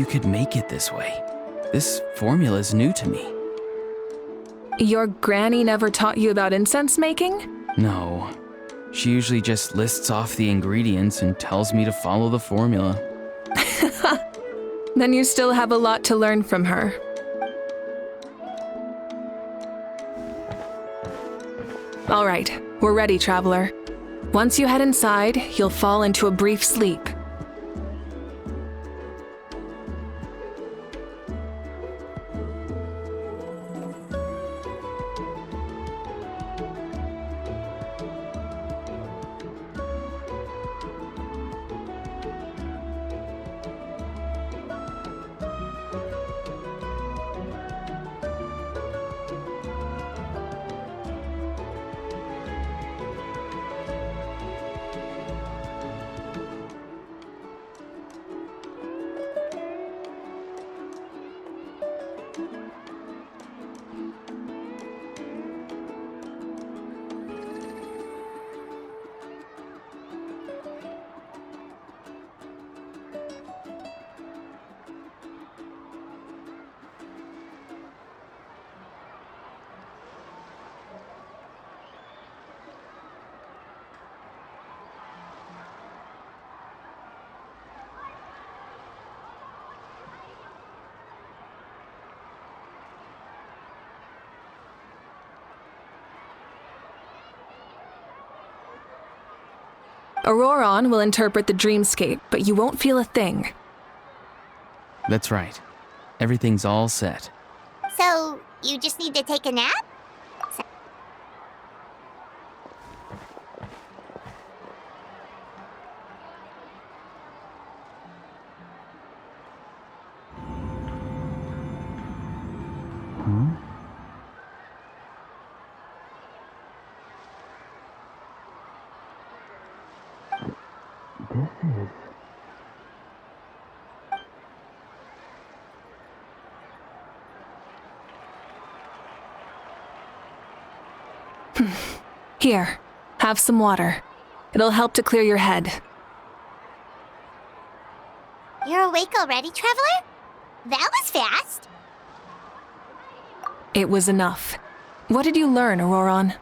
could make it this way. This formula is new to me. Your granny never taught you about incense making? No. She usually just lists off the ingredients and tells me to follow the formula. Then you still have a lot to learn from her. All right, we're ready, traveler. Once you head inside, you'll fall into a brief sleep. Auroron will interpret the dreamscape, but you won't feel a thing. That's right. Everything's all set. So, you just need to take a nap? Here, have some water. It'll help to clear your head. You're awake already, traveler? That was fast. It was enough. What did you learn, Auroron?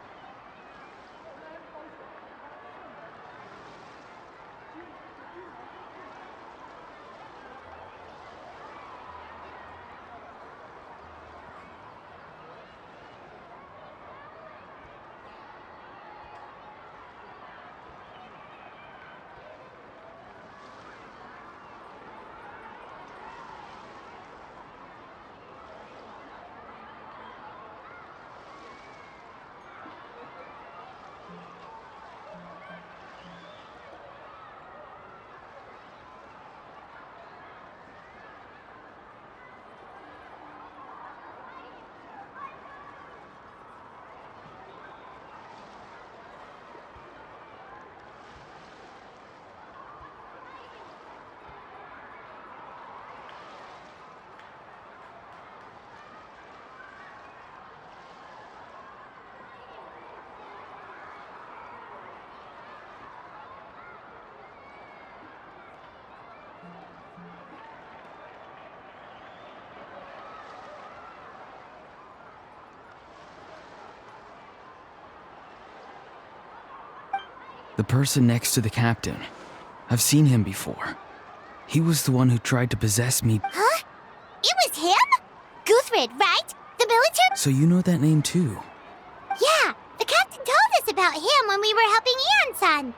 The person next to the captain. I've seen him before. He was the one who tried to possess me. Huh? It was him? Guthrid, right? The military? So you know that name too? Yeah, the captain told us about him when we were helping Ian-san.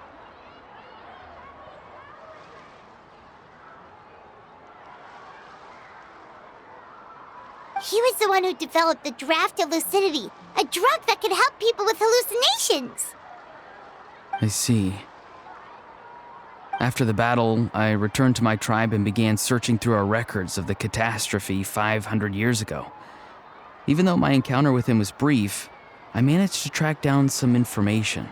He was the one who developed the draft of lucidity, a drug that could help people with hallucinations. I see. After the battle, I returned to my tribe and began searching through our records of the catastrophe 500 years ago. Even though my encounter with him was brief, I managed to track down some information.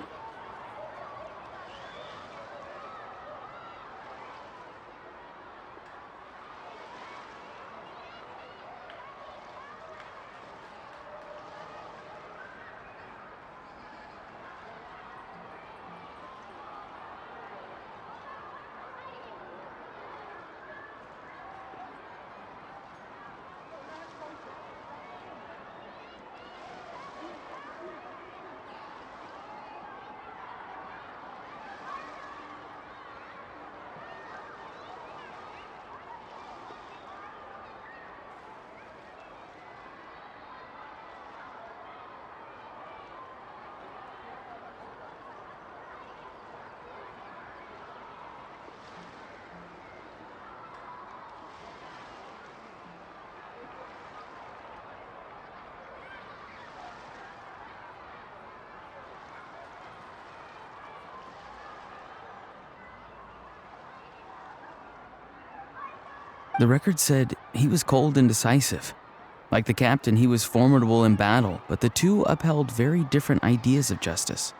The record said he was cold and decisive. Like the captain, he was formidable in battle, but the two upheld very different ideas of justice.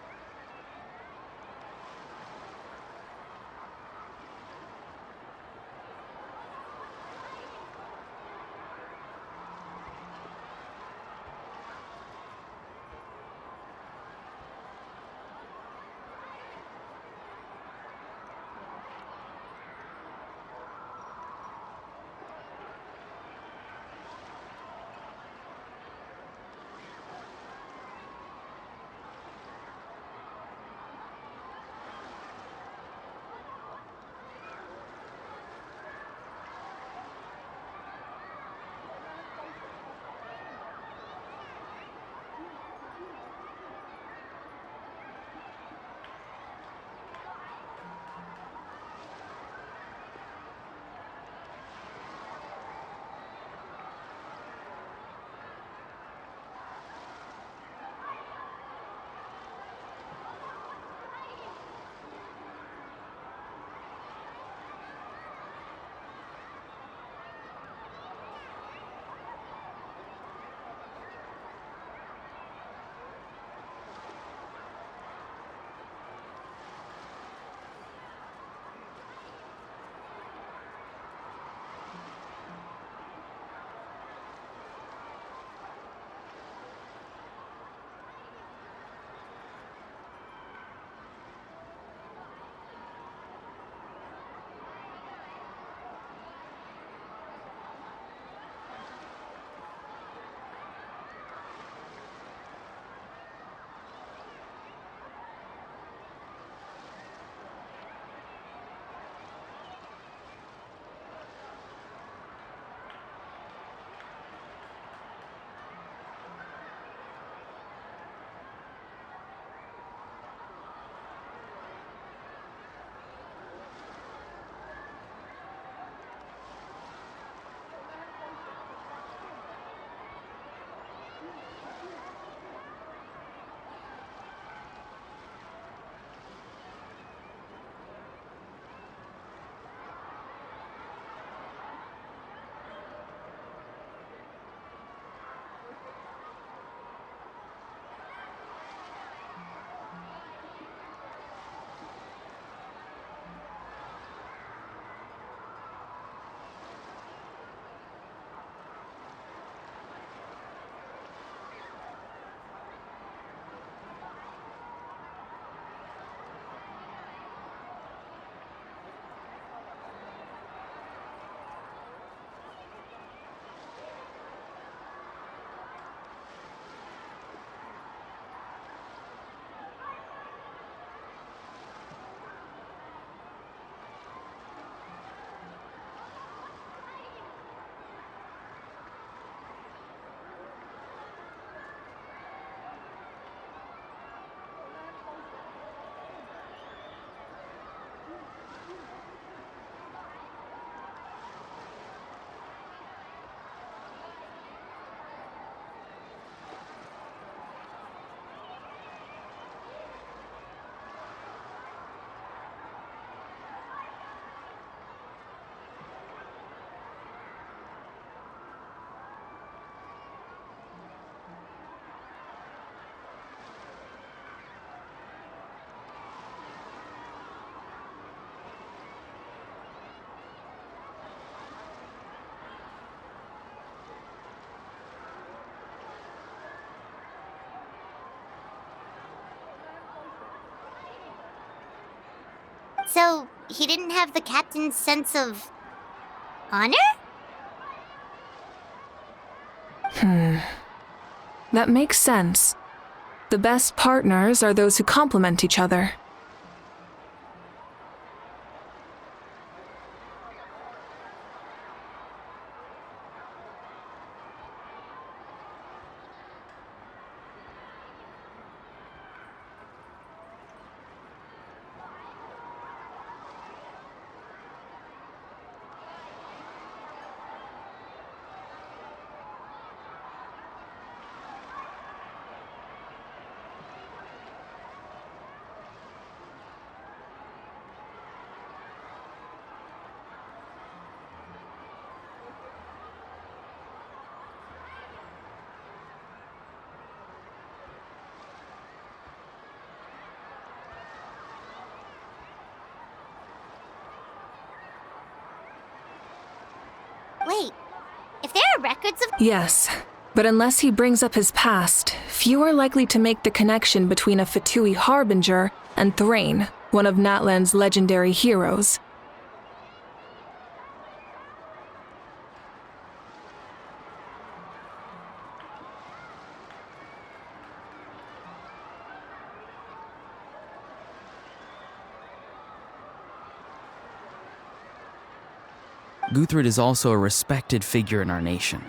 So, he didn't have the captain's sense of honor? That makes sense. The best partners are those who complement each other. Wait, if there are records of... Yes, but unless he brings up his past, few are likely to make the connection between a Fatui harbinger and Thrain, one of Natlan's legendary heroes. Guthred is also a respected figure in our nation.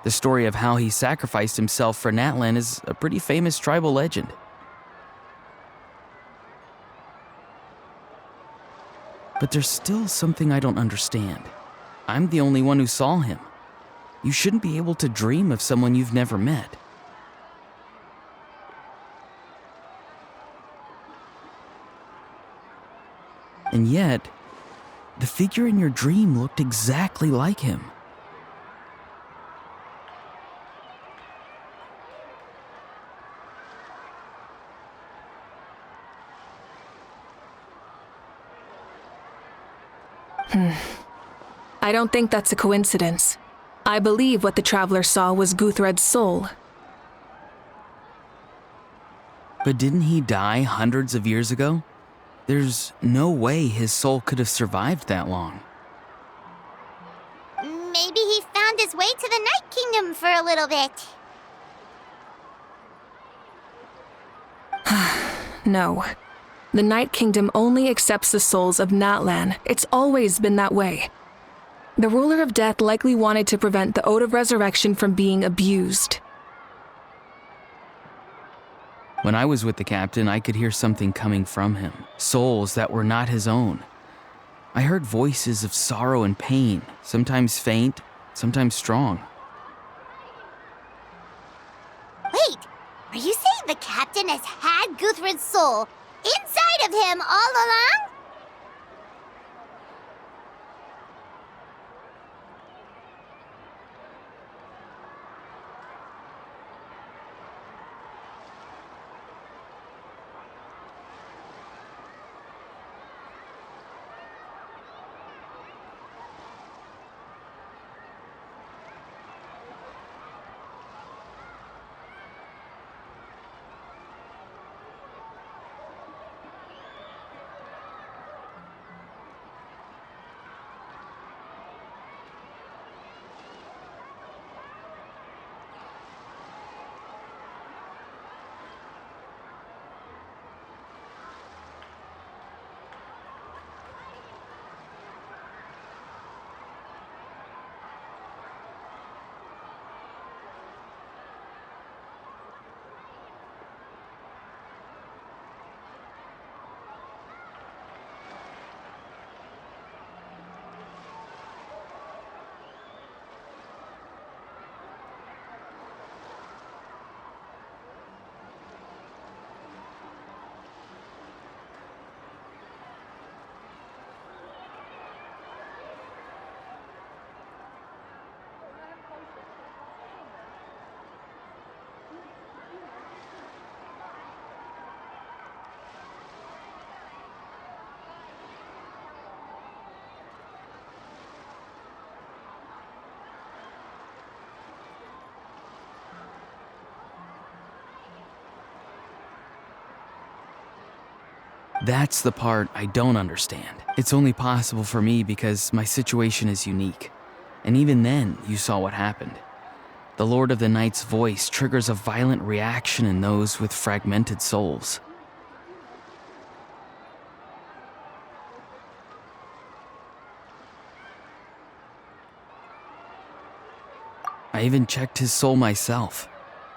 The story of how he sacrificed himself for Natlan is a pretty famous tribal legend. But there's still something I don't understand. I'm the only one who saw him. You shouldn't be able to dream of someone you've never met. And yet, the figure in your dream looked exactly like him. I don't think that's a coincidence. I believe what the traveler saw was Guthred's soul. But didn't he die hundreds of years ago? There's no way his soul could have survived that long. Maybe he found his way to the Night Kingdom for a little bit. No. The Night Kingdom only accepts the souls of Natlan. It's always been that way. The ruler of death likely wanted to prevent the Ode of Resurrection from being abused. When I was with the captain, I could hear something coming from him, souls that were not his own. I heard voices of sorrow and pain, sometimes faint, sometimes strong. Wait, are you saying the captain has had Guthred's soul inside of him all along? That's the part I don't understand. It's only possible for me because my situation is unique. And even then, you saw what happened. The Lord of the Night's voice triggers a violent reaction in those with fragmented souls. I even checked his soul myself.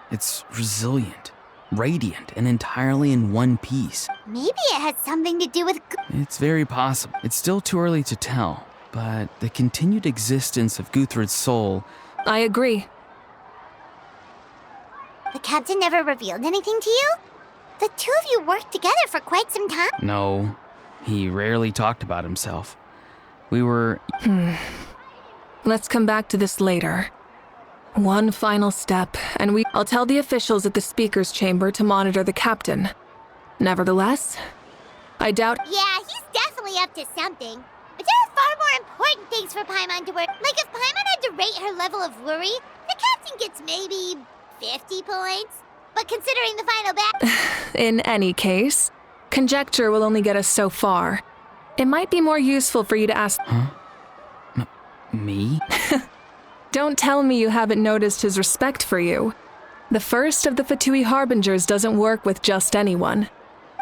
It's resilient, radiant, and entirely in one piece. Maybe it had something to do with... It's very possible. It's still too early to tell, but the continued existence of Guthred's soul... I agree. The captain never revealed anything to you? The two of you worked together for quite some time. No, he rarely talked about himself. We were... Let's come back to this later. One final step, and I'll tell the officials at the speaker's chamber to monitor the captain. Nevertheless, I doubt... Yeah, he's definitely up to something. But there are far more important things for Paimon to work. Like if Paimon had to rate her level of worry, the captain gets maybe 50 points. But considering the final battle... In any case, conjecture will only get us so far. It might be more useful for you to ask... Huh? Me? Don't tell me you haven't noticed his respect for you. The first of the Fatui Harbingers doesn't work with just anyone.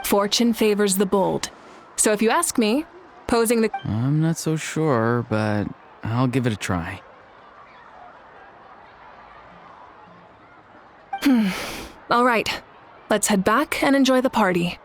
Fortune favors the bold. So if you ask me, posing the... I'm not so sure, but I'll give it a try. All right, let's head back and enjoy the party.